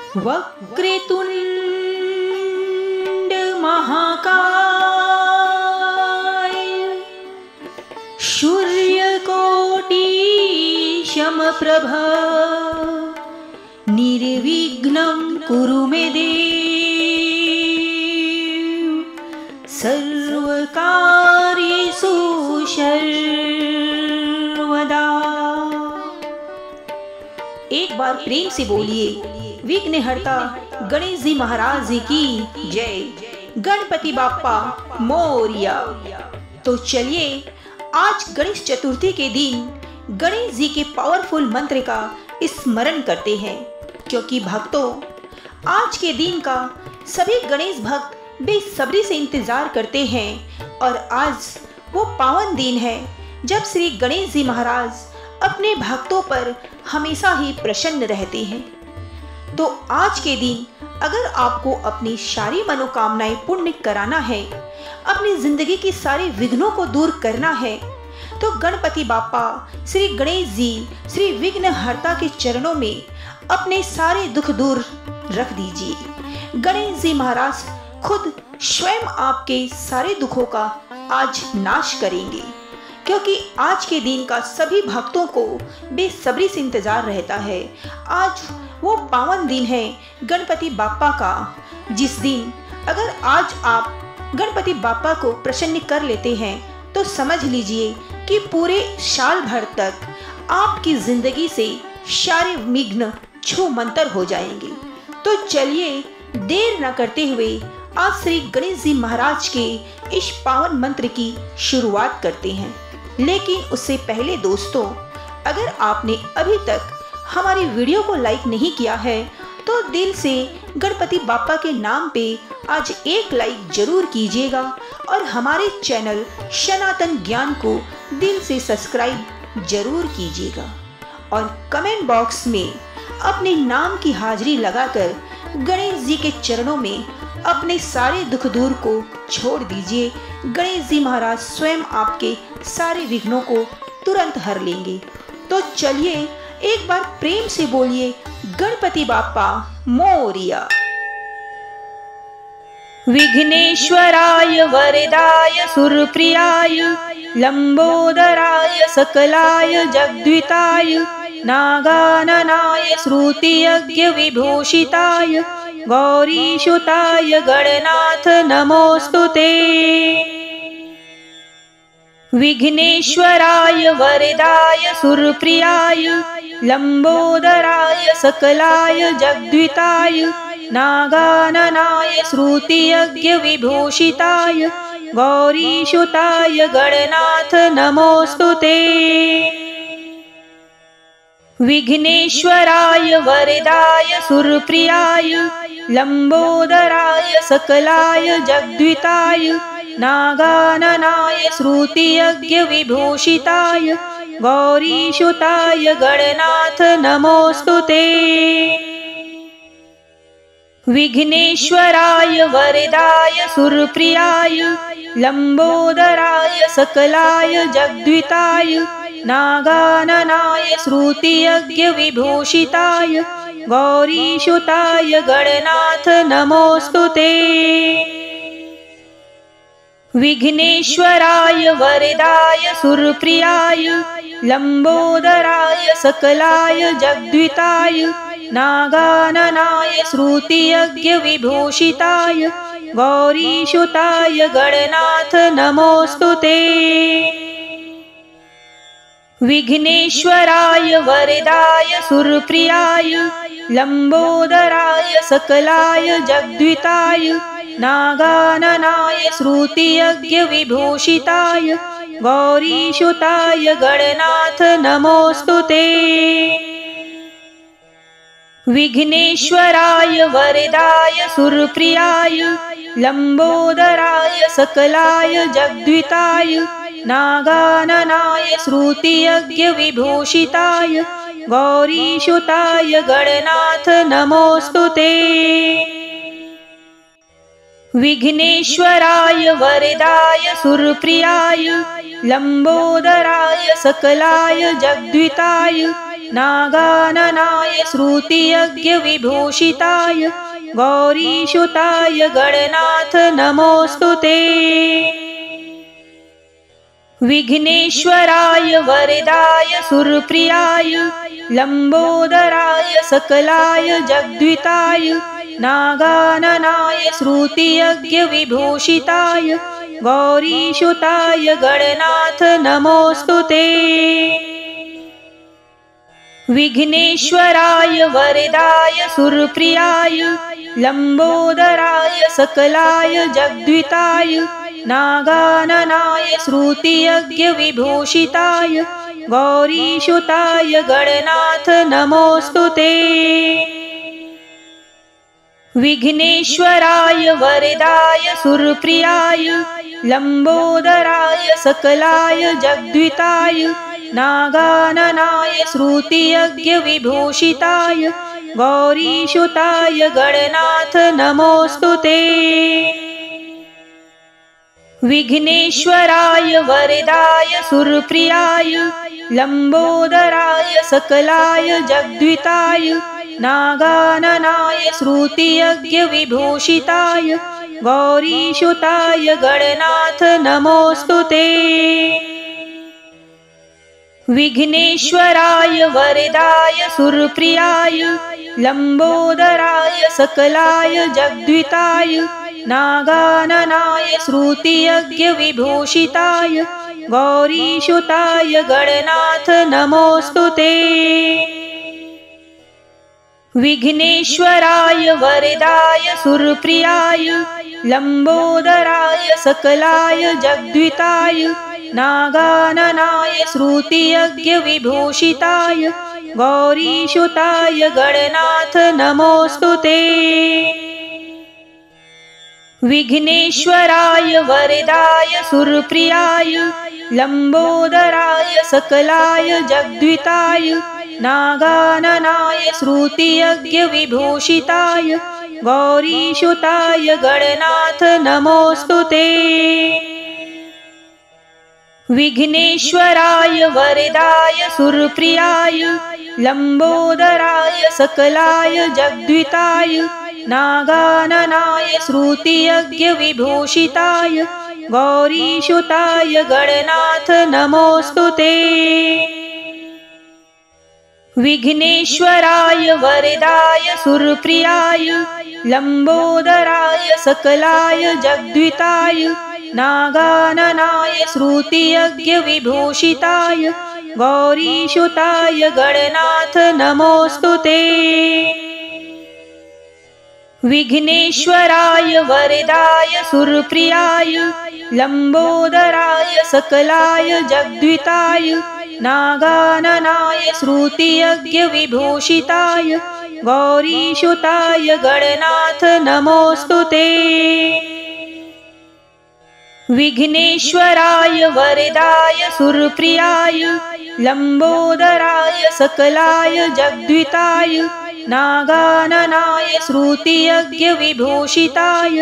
वक्रतुंड महाकाय सूर्यकोटि समप्रभ निर्विघ्नं कुरु मे देव सर्वकार्येषु सर्वदा। एक बार प्रेम से बोलिए विघ्नहर्ता गणेश जी महाराज जी की जय। गणपति बाप्पा मोरिया। तो चलिए आज गणेश चतुर्थी के दिन गणेश जी के पावरफुल मंत्र का स्मरण करते हैं, क्योंकि भक्तों आज के दिन का सभी गणेश भक्त बेसब्री से इंतजार करते हैं और आज वो पावन दिन है जब श्री गणेश जी महाराज अपने भक्तों पर हमेशा ही प्रसन्न रहते हैं। तो आज के दिन अगर आपको अपनी सारी मनोकामनाएं पूर्ण कराना है, अपनी जिंदगी की सारे विघ्नों को दूर करना है, तो गणपति बाप्पा श्री गणेश जी श्री विघ्नहर्ता के चरणों में अपने सारे दुख दूर रख दीजिए। गणेश जी महाराज खुद स्वयं आपके सारे दुखों का आज नाश करेंगे, क्योंकि आज के दिन का सभी भक्तों को बेसब्री से इंतजार रहता है। आज वो पावन दिन है गणपति बाप्पा का, जिस दिन अगर आज आप गणपति बाप्पा को प्रसन्न कर लेते हैं तो समझ लीजिए कि पूरे साल भर तक आपकी जिंदगी से सारे विघ्न छूमंतर हो जाएंगे। तो चलिए देर न करते हुए आज श्री गणेश जी महाराज के इस पावन मंत्र की शुरुआत करते हैं। लेकिन उससे पहले दोस्तों, अगर आपने अभी तक हमारी वीडियो को लाइक नहीं किया है तो दिल से गणपति बाप्पा के नाम पे आज एक लाइक जरूर कीजिएगा और हमारे चैनल सनातन ज्ञान को दिल से सब्सक्राइब जरूर कीजिएगा और कमेंट बॉक्स में अपने नाम की हाजिरी लगाकर गणेश जी के चरणों में अपने सारे दुख दूर को छोड़ दीजिए। गणेश जी महाराज स्वयं आपके सारे विघ्नों को तुरंत हर लेंगे। तो चलिए एक बार प्रेम से बोलिए गणपति बाप्पा मोरिया। विघ्नेश्वराय वरदाय सुरप्रियाय लंबोदराय सकलाय जगद्विताय नागाननाय श्रुतियज्ञ विभूषिताय गौरीसुताय गणनाथ नमोस्तुते। विघ्नेश्वराय वरदाय सुरप्रियाय लंबोदराय सकलाय जगद्विताय नागाननाय श्रुतियज्ञ विभूषिताय गौरीसुताय गणनाथ नमोस्तुते। विघ्नेश्वराय वरदाय सुरप्रियाय लंबोदराय सकलाय जगद्विताय नागाननाय श्रुतियज्ञ विभूषिताय गौरीसुताय गणनाथ नमोस्तुते। विघ्नेश्वराय वरदाय सुरप्रियाय लंबोदराय सकलाय जगद्विताय नागाननाय श्रुतियज्ञ विभूषिताय गौरीसुताय गणनाथ नमोस्तुते। विघ्नेश्वराय वरदाय सुरप्रियाय लंबोदराय सकलाय जगद्विताय नागाननाय श्रुतियज्ञ विभूषिताय गौरीसुताय गणनाथ नमोस्तुते। विघ्नेश्वराय वरदाय सुरप्रियाय लंबोदराय सकलाय जगद्विताय नागाननाय श्रुतियज्ञ विभूषिताय गौरीसुताय गणनाथ नमोस्तुते। विघ्नेश्वराय वरदाय सुरप्रियाय लंबोदराय सकलाय जगद्विताय नागाननाय श्रुतियज्ञ विभूषिताय गौरीसुताय गणनाथ नमोस्तुते। विघ्नेश्वराय वरदाय सुरप्रियाय लंबोदराय सकलाय जगद्विताय नागाननाय श्रुतियज्ञविभूषिताय गौरीसुताय गणनाथ नमोऽस्तु ते। विघ्नेश्वराय वरदाय सुरप्रियाय लंबोदराय सकलाय जगद्विताय नागाननाय श्रुतियज्ञविभूषिताय गौरीसुताय गणनाथ नमोऽस्तु ते। विघ्नेश्वराय वरदाय सुरप्रियाय लंबोदराय सकलाय जगद्विताय नागाननाय श्रुतियज्ञविभूषिताय गौरीसुताय गणनाथ नमोऽस्तु ते। विघ्नेश्वराय वरदाय सुरप्रियाय लंबोदराय सकलाय जगद्विताय नागाननाय श्रुतियज्ञविभूषिताय गौरीसुताय गणनाथ नमोऽस्तु ते। विघ्नेश्वराय वरदाय सुरप्रियाय लंबोदराय सकलाय जगद्विताय नागाननाय श्रुतियज्ञविभूषिताय गौरीसुताय गणनाथ नमोऽस्तु ते। विघ्नेश्वराय वरदाय सुरप्रियाय लंबोदराय सकलाय जगद्विताय नागाननाय श्रुतियज्ञविभूषिताय गौरीसुताय गणनाथ नमोऽस्तु ते। विघ्नेश्वराय वरदाय सुरप्रियाय लंबोदराय सकलाय जगद्विताय नागाननाय श्रुतियज्ञविभूषिताय गौरीसुताय गणनाथ नमोऽस्तु ते। विघ्नेश्वराय वरदाय सुरप्रियाय लंबोदराय सकलाय जगद्विताय नागाननाय श्रुतियज्ञविभूषिताय गौरीसुताय गणनाथ नमोऽस्तु ते। विघ्नेश्वराय वरदाय सुरप्रियाय लंबोदराय सकलाय जगद्विताय नागाननाय श्रुतियज्ञविभूषिताय गौरीसुताय गणनाथ नमोऽस्तु ते। विघ्नेश्वराय वरदाय सुरप्रियाय लंबोदराय सकलाय जगद्विताय नागाननाय श्रुतियज्ञविभूषिताय गौरीसुताय गणनाथ नमोऽस्तु ते। विघ्नेश्वराय वरदाय सुरप्रियाय लंबोदराय सकलाय जगद्विताय नागाननाय श्रुतियज्ञविभूषिताय गौरीसुताय गणनाथ नमोऽस्तु ते। विघ्नेश्वराय वरदाय सुरप्रियाय लंबोदराय सकलाय जगद्विताय नागाननाय श्रुतियज्ञविभूषिताय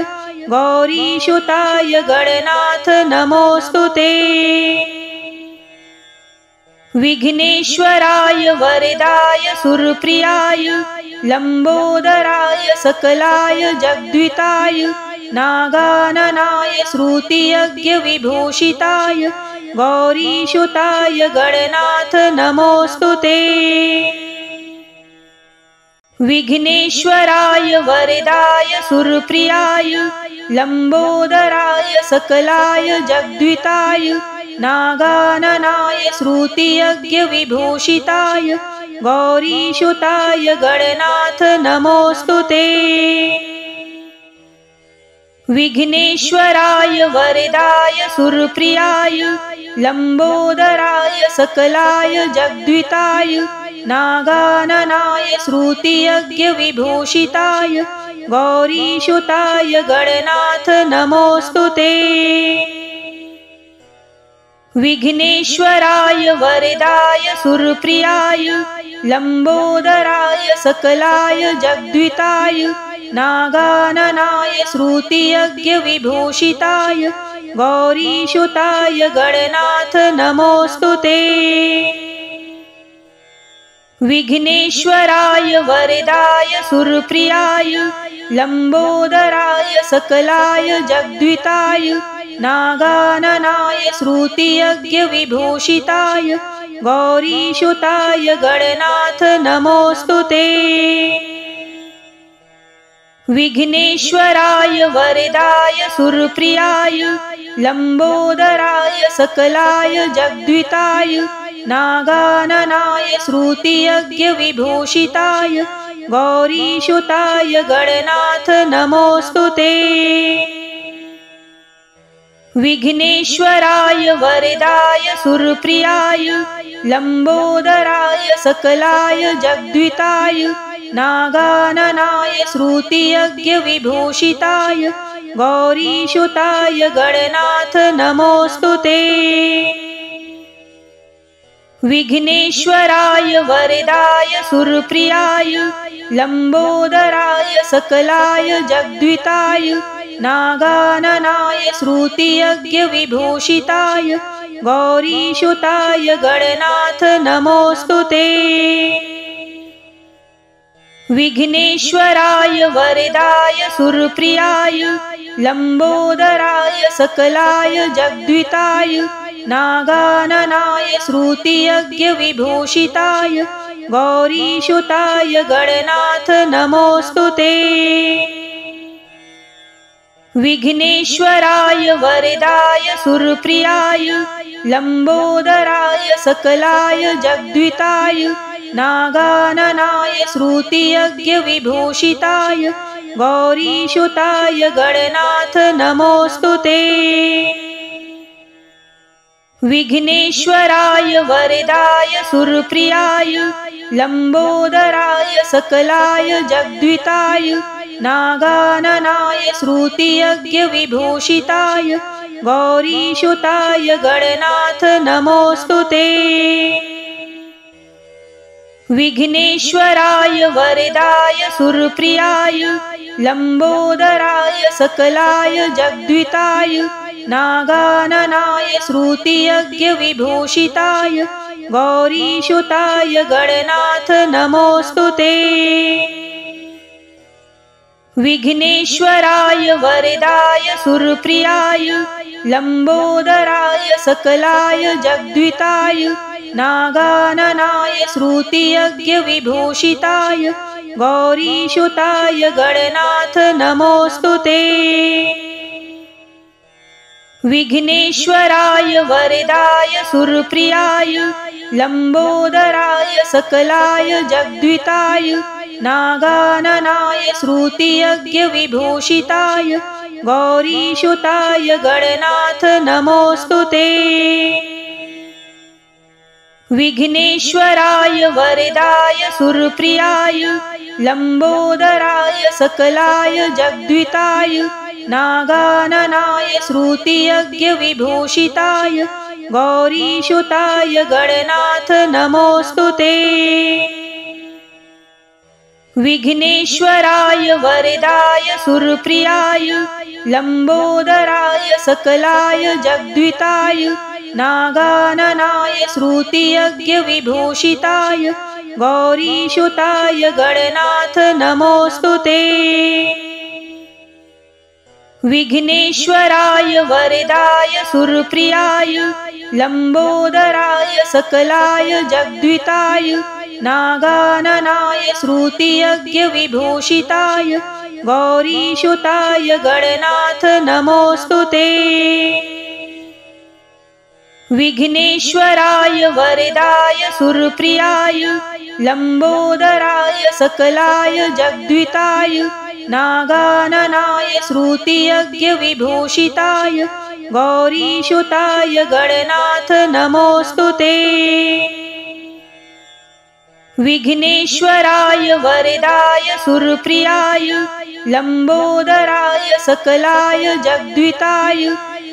गौरीसुताय गणनाथ नमोऽस्तु ते। विघ्नेश्वराय वरदाय सुरप्रियाय लंबोदराय सकलाय जगद्विताय नागाननाय श्रुतियज्ञविभूषिताय गौरीसुताय गणनाथ नमोऽस्तु ते। विघ्नेश्वराय वरदाय सुरप्रियाय लंबोदराय सकलाय जगद्विताय नागाननाय श्रुतियज्ञविभूषिताय गौरीसुताय गणनाथ नमोऽस्तु ते। विघ्नेश्वराय वरदाय सुरप्रियाय लंबोदराय सकलाय जगद्विताय नागाननाय श्रुतियज्ञविभूषिताय गौरीसुताय गणनाथ नमोऽस्तु ते। विघ्नेश्वराय वरदाय सुरप्रियाय लंबोदराय सकलाय जगद्विताय नागाननाय श्रुतियज्ञविभूषिताय गौरीसुताय गणनाथ नमोऽस्तु ते। विघ्नेश्वराय वरदाय सुरप्रियाय लंबोदराय सकलाय जगद्विताय नागाननाय श्रुतियज्ञ विभूषिताय गौरीसुताय गणनाथ नमोस्तुते। विघ्नेश्वराय वरदाय सुरप्रियाय लंबोदराय सकलाय जगद्विताय नागाननाय श्रुतियज्ञ विभूषिताय गौरीसुताय गणनाथ नमोस्तुते। विघ्नेश्वराय वरदाय सुरप्रियाय लंबोदराय सकलाय जगद्विताय नागाननाय श्रुतियज्ञ विभूषिताय गौरीसुताय गणनाथ नमोस्तुते। विघ्नेश्वराय वरदाय सुरप्रियाय लंबोदराय सकलाय जगद्विताय नागाननाय श्रुतियज्ञ विभूषिताय गौरीसुताय गणनाथ नमोस्तुते। विघ्नेश्वराय वरदाय सुरप्रियाय लंबोदराय सकलाय जगद्विताय नागाननाय श्रुतियज्ञ विभूषिताय गौरीसुताय गणनाथ नमोस्तुते। विघ्नेश्वराय वरदाय सुरप्रियाय लंबोदराय सकलाय जगद्विताय नागाननाय श्रुतियज्ञ विभूषिताय गौरीसुताय गणनाथ नमोस्तुते। विघ्नेश्वराय वरदाय सुरप्रियाय लंबोदराय सकलाय जगद्विताय नागाननाय श्रुतियज्ञ विभूषिताय गौरीसुताय गणनाथ नमोस्तुते। विघ्नेश्वराय वरदाय सुरप्रियाय लंबोदराय सकलाय जगद्विताय नागाननाय श्रुतियज्ञ विभूषिताय गौरीसुताय गणनाथ नमोस्तुते। विघ्नेश्वराय वरदाय सुरप्रियाय लंबोदराय सकलाय जगद्विताय नागाननाय श्रुतियज्ञ विभूषिताय गौरीसुताय गणनाथ नमोस्तुते। विघ्नेश्वराय वरदाय सुरप्रियाय लंबोदराय सकलाय जगद्विताय नागाननाय श्रुतियज्ञ विभूषिताय गौरीसुताय गणनाथ नमोस्तुते। विघ्नेश्वराय वरदाय सुरप्रियाय लंबोदराय सकलाय जगद्विताय नागाननाय श्रुतियज्ञ विभूषिताय गौरीसुताय गणनाथ नमोस्तुते। विघ्नेश्वराय वरदाय सुरप्रियाय लंबोदराय सकलाय जगद्विताय नागाननाय श्रुतियज्ञ विभूषिताय गौरीसुताय गणनाथ नमोस्तुते। विघ्नेश्वराय वरदाय सुरप्रियाय लंबोदराय सकलाय जगद्विताय नागाननाय श्रुतियज्ञ विभूषिताय गौरीसुताय गणनाथ नमोस्तुते। विघ्नेश्वराय वरदाय सुरप्रियाय लंबोदराय सकलाय जगद्विताय नागाननाय श्रुतियज्ञ विभूषिताय गौरीसुताय गणनाथ नमोस्तुते। विघ्नेश्वराय वरदाय सुरप्रियाय लंबोदराय सकलाय जगद्विताय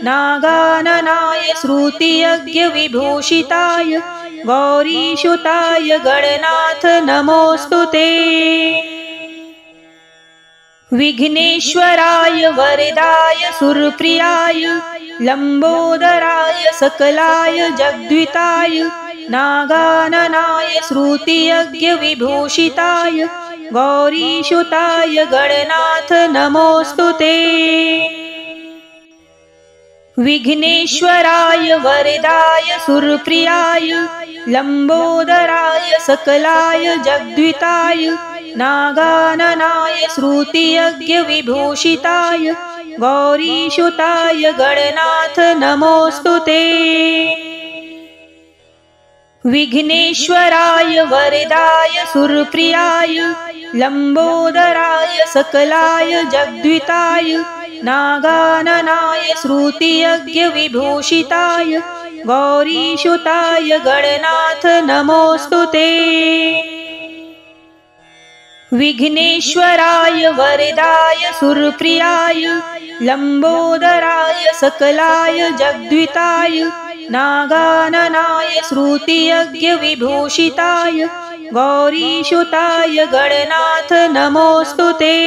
नागाननाय श्रुतियज्ञ विभूषिताय गौरीसुताय गणनाथ नमोस्तुते। विघ्नेश्वराय वरदाय सुरप्रियाय लंबोदराय सकलाय जगद्विताय नागाननाय श्रुतियज्ञविभूषिताय गौरीसुताय गणनाथ नमोऽस्तुते। विघ्नेश्वराय वरदाय सुरप्रियाय लंबोदराय सकलाय जगद्विताय नागाननाय श्रुतियज्ञविभूषिताय गौरीसुताय गणनाथ नमोऽस्तुते। विघ्नेश्वराय वरदाय सुरप्रियाय लंबोदराय सकलाय जगद्विताय नागाननाय श्रुतियज्ञविभूषिताय गौरीसुताय गणनाथ नमोऽस्तुते। विघ्नेश्वराय वरदाय सुरप्रियाय लंबोदराय सकलाय जगद्विताय नागाननाय श्रुतियज्ञविभूषिताय गौरीसुताय गणनाथ नमोऽस्तुते।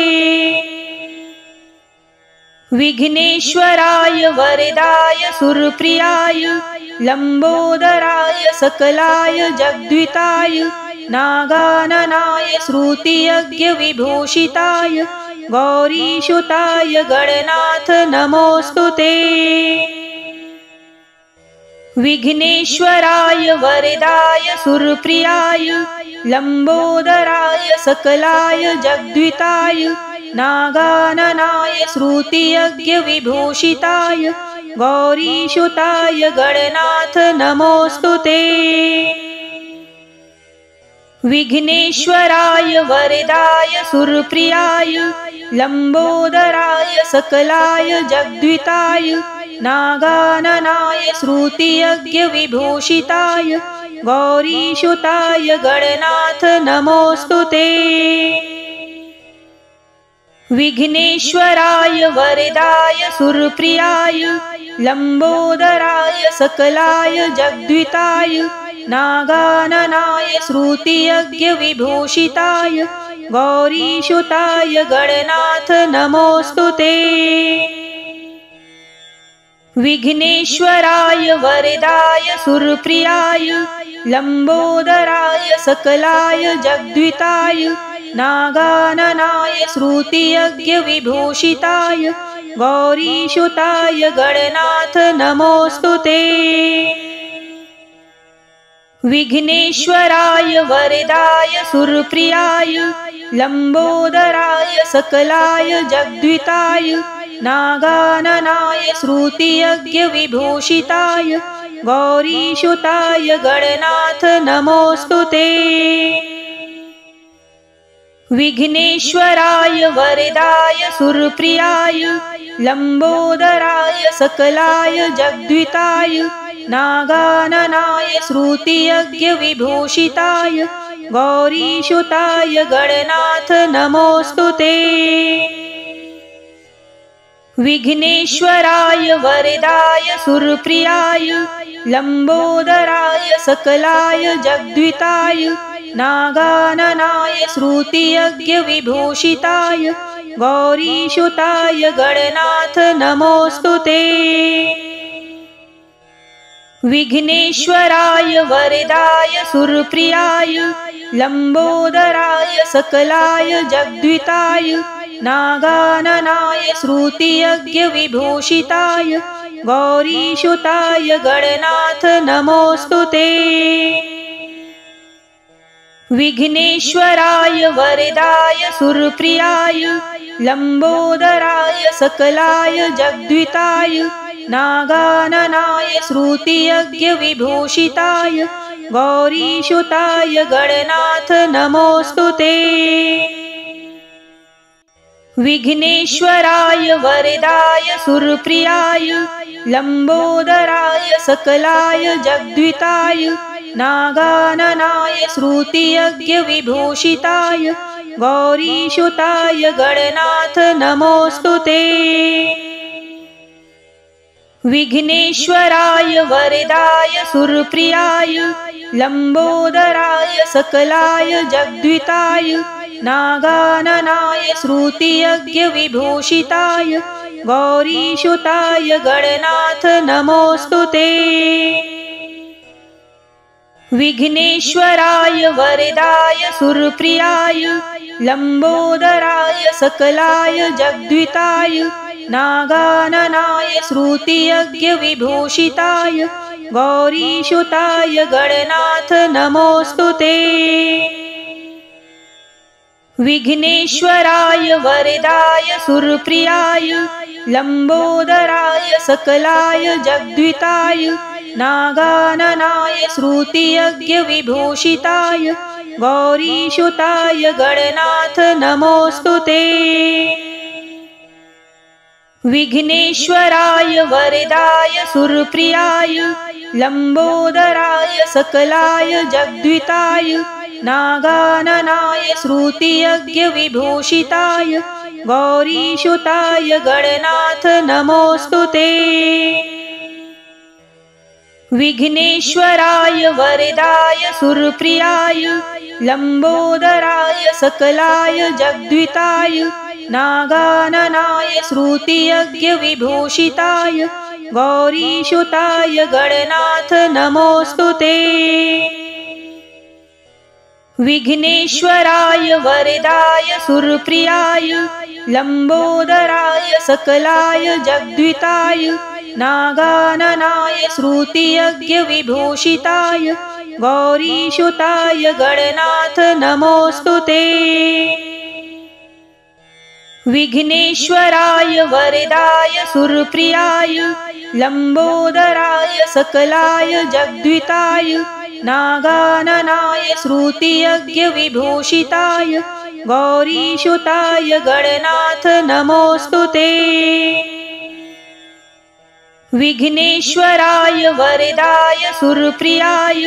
विघ्नेश्वराय वरदाय सुरप्रियाय लंबोदराय सकलाय जगद्विताय नागाननाय श्रुतियज्ञविभूषिताय गौरीसुताय गणनाथ नमोऽस्तुते। विघ्नेश्वराय वरदाय सुरप्रियाय लंबोदराय सकलाय जगद्विताय नागाननाय श्रुतियज्ञविभूषिताय गौरीसुताय गणनाथ नमोऽस्तुते। विघ्नेश्वराय वरदाय सुरप्रियाय लंबोदराय सकलाय जगद्विताय नागाननाय श्रुतियज्ञविभूषिताय गौरीसुताय गणनाथ नमोऽस्तुते। विघ्नेश्वराय वरदाय सुरप्रियाय लंबोदराय सकलाय जगद्विताय नागाननाय श्रुतियज्ञविभूषिताय गौरीसुताय गणनाथ नमोऽस्तुते। विघ्नेश्वराय वरदाय सुरप्रियाय लंबोदराय सकलाय जगद्विताय नागाननाय श्रुतियज्ञविभूषिताय गौरीसुताय गणनाथ नमोऽस्तुते। विघ्नेश्वराय वरदाय सुरप्रियाय लंबोदराय सकलाय जगद्विताय नागाननाय श्रुतियज्ञविभूषिताय गौरीसुताय गणनाथ नमोऽस्तुते। विघ्नेश्वराय वरदाय सुरप्रियाय लंबोदराय सकलाय जगद्विताय नागाननाय श्रुतियज्ञविभूषिताय गौरीसुताय गणनाथ नमोऽस्तुते। विघ्नेश्वराय वरदाय सुरप्रियाय लंबोदराय सकलाय जगद्विताय नागाननाय श्रुतियज्ञविभूषिताय गौरीसुताय गणनाथ नमोऽस्तुते। विघ्नेश्वराय वरदाय सुरप्रियाय लंबोदराय सकलाय जगद्विताय नागाननाय श्रुतियज्ञविभूषिताय गौरीसुताय गणनाथ नमोऽस्तुते। विघ्नेश्वराय वरदाय सुरप्रियाय लंबोदराय सकलाय जगद्विताय नागाननाय श्रुतियज्ञविभूषिताय गौरीसुताय गणनाथ नमोऽस्तुते। विघ्नेश्वराय वरदाय सुरप्रियाय लंबोदराय सकलाय जगद्विताय नागाननाय श्रुतियज्ञविभूषिताय गौरीसुताय गणनाथ नमोऽस्तुते। विघ्नेश्वराय वरदाय सुरप्रियाय लंबोदराय सकलाय जगद्विताय नागाननाय श्रुतियज्ञविभूषिताय गौरीसुताय गणनाथ नमोऽस्तुते। विघ्नेश्वराय वरदाय सुरप्रियाय लंबोदराय सकलाय जगद्विताय नागाननाय श्रुतियज्ञविभूषिताय गौरीसुताय गणनाथ नमोस्तुते। विघ्नेश्वराय वरदाय सुरप्रियाय लंबोदराय सकलाय जगद्विताय नागाननाय श्रुतियज्ञविभूषिताय गौरीसुताय गणनाथ नमोस्तुते। विघ्नेश्वराय वरदाय सुरप्रियाय लंबोदराय सकलाय जगद्विताय नागाननाय श्रुतियज्ञविभूषिताय गौरीसुताय गणनाथ नमोस्तुते। विघ्नेश्वराय वरदाय सुरप्रियाय लंबोदराय सकलाय जगद्विताय नागाननाय श्रुतियज्ञविभूषिताय गौरीसुताय गणनाथ नमोस्तुते। विघ्नेश्वराय वरदाय सुरप्रियाय लंबोदराय सकलाय जगद्विताय नागाननाय श्रुतियज्ञविभूषिताय गौरीसुताय गणनाथ नमोस्तुते। विघ्नेश्वराय वरदाय सुरप्रियाय लंबोदराय सकलाय जगद्विताय नागाननाय श्रुतियज्ञविभूषिताय गौरीसुताय गणनाथ नमोस्तुते। विघ्नेश्वराय वरदाय सुरप्रियाय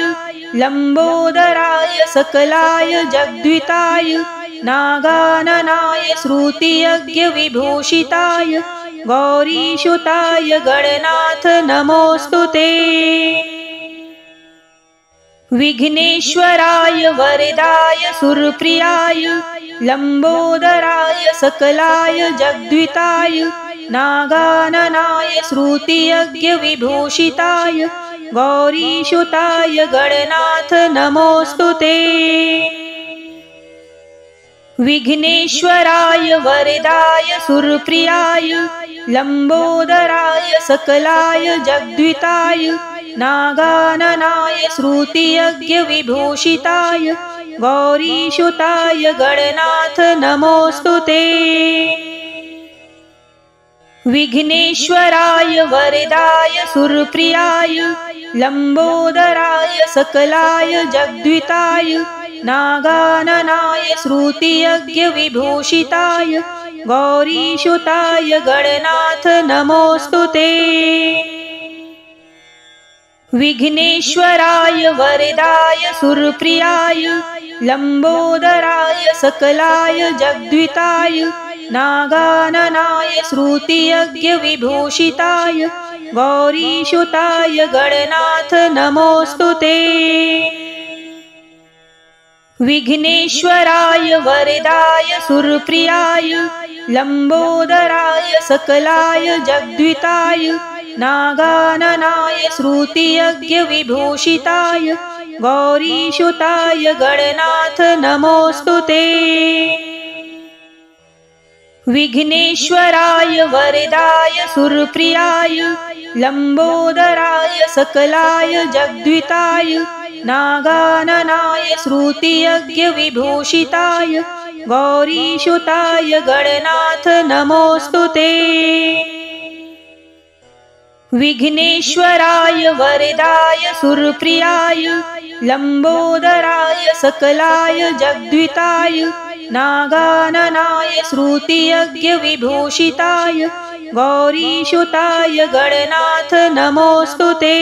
लंबोदराय सकलाय जगद्विताय नागाननाय श्रुतियज्ञविभूषिताय गौरीसुताय गणनाथ नमोस्तुते। विघ्नेश्वराय वरदाय सुरप्रियाय लंबोदराय सकलाय जगद्विताय नागाननाय श्रुतियज्ञविभूषिताय गौरीसुताय गणनाथ नमोस्तुते। विघ्नेश्वराय वरदाय सुरप्रियाय लंबोदराय सकलाय जगद्विताय नागाननाय श्रुतियज्ञविभूषिताय गौरीसुताय गणनाथ नमोस्तुते। विघ्नेश्वराय वरदाय सुरप्रियाय लंबोदराय सकलाय जगद्विताय नागाननाय श्रुतियज्ञविभूषिताय गौरीसुताय गणनाथ नमोस्तुते। विघ्नेश्वराय वरदाय सुरप्रियाय लंबोदराय सकलाय जगद्विताय नागाननाय श्रुतियज्ञविभूषिताय गौरीसुताय गणनाथ नमोस्तुते। विघ्नेश्वराय वरदाय सुरप्रियाय लंबोदराय सकलाय जगद्विताय नागाननाय श्रुतियज्ञविभूषिताय गौरीसुताय गणनाथ नमोस्तुते। विघ्नेश्वराय वरदाय सुरप्रियाय लंबोदराय सकलाय जगद्विताय नागाननाय श्रुतियज्ञविभूषिताय गौरीसुताय गणनाथ नमोस्तुते। विघ्नेश्वराय वरदाय सुरप्रियाय लंबोदराय सकलाय जगद्विताय नागाननाय श्रुतियज्ञविभूषिताय गौरीसुताय गणनाथ नमोस्तुते।